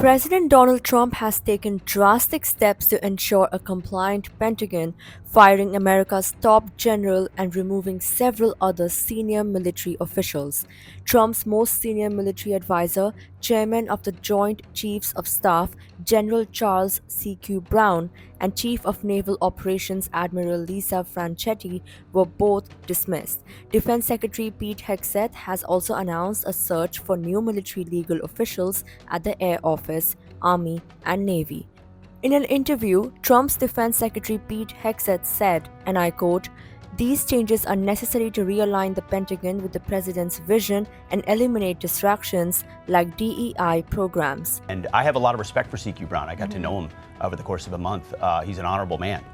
President Donald Trump has taken drastic steps to ensure a compliant Pentagon, firing America's top general and removing several other senior military officials. Trump's most senior military advisor, Chairman of the Joint Chiefs of Staff, General Charles C.Q. Brown, and Chief of Naval Operations Admiral Lisa Franchetti were both dismissed. Defense Secretary Pete Hegseth has also announced a search for new military legal officials at the Air Office, Army, and Navy. In an interview, Trump's Defense Secretary Pete Hegseth said, and I quote, "These changes are necessary to realign the Pentagon with the president's vision and eliminate distractions like DEI programs." And I have a lot of respect for CQ Brown. I got to know him over the course of a month. He's an honorable man,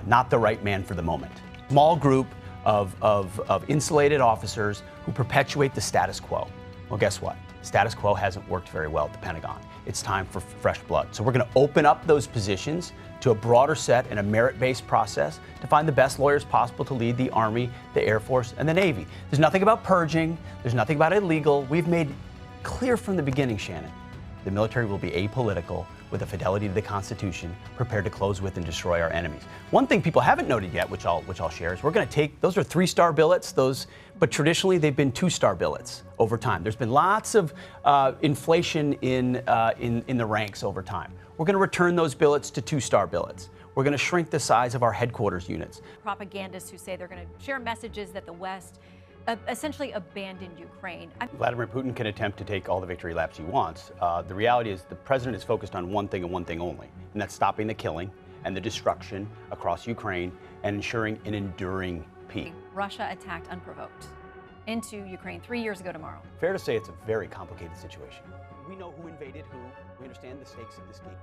not the right man for the moment. Small group of insulated officers who perpetuate the status quo. Well, guess what? Status quo hasn't worked very well at the Pentagon. It's time for fresh blood. So we're going to open up those positions to a broader set and a merit-based process to find the best lawyers possible to lead the Army, the Air Force, and the Navy. There's nothing about purging. There's nothing about illegal. We've made clear from the beginning, Shannon, the military will be apolitical with a fidelity to the Constitution, prepared to close with and destroy our enemies. One thing people haven't noted yet, which I'll share, is we're going to take, those are 3-star billets, but traditionally they've been 2-star billets over time. There's been lots of inflation in the ranks over time. We're going to return those billets to 2-star billets. We're going to shrink the size of our headquarters units. Propagandists who say they're going to share messages that the West essentially abandoned Ukraine. Vladimir Putin can attempt to take all the victory laps he wants. The reality is the president is focused on one thing and one thing only, and that's stopping the killing and the destruction across Ukraine and ensuring an enduring peace. Russia attacked unprovoked into Ukraine 3 years ago tomorrow. Fair to say it's a very complicated situation. We know who invaded who. We understand the stakes of this game.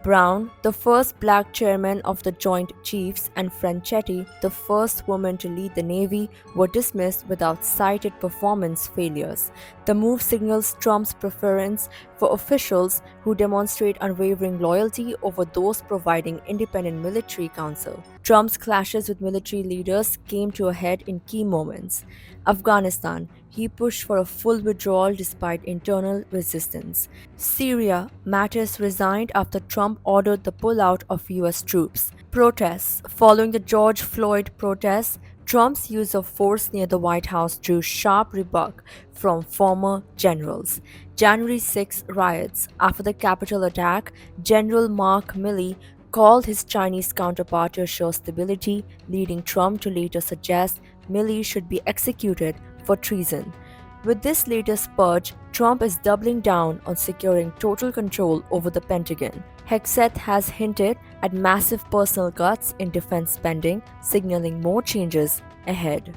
Brown, the first black chairman of the Joint Chiefs, and Franchetti, the first woman to lead the Navy, were dismissed without cited performance failures. The move signals Trump's preference for officials who demonstrate unwavering loyalty over those providing independent military counsel. Trump's clashes with military leaders came to a head in key moments. Afghanistan, he pushed for a full withdrawal despite internal resistance. Syria, Mattis resigned after Trump ordered the pullout of US troops. Protests. Following the George Floyd protests, Trump's use of force near the White House drew sharp rebuke from former generals. January 6 riots. After the Capitol attack, General Mark Milley called his Chinese counterpart to assure stability, leading Trump to later suggest Milley should be executed for treason. With this latest purge, Trump is doubling down on securing total control over the Pentagon. Hegseth has hinted at massive personal cuts in defense spending, signaling more changes ahead.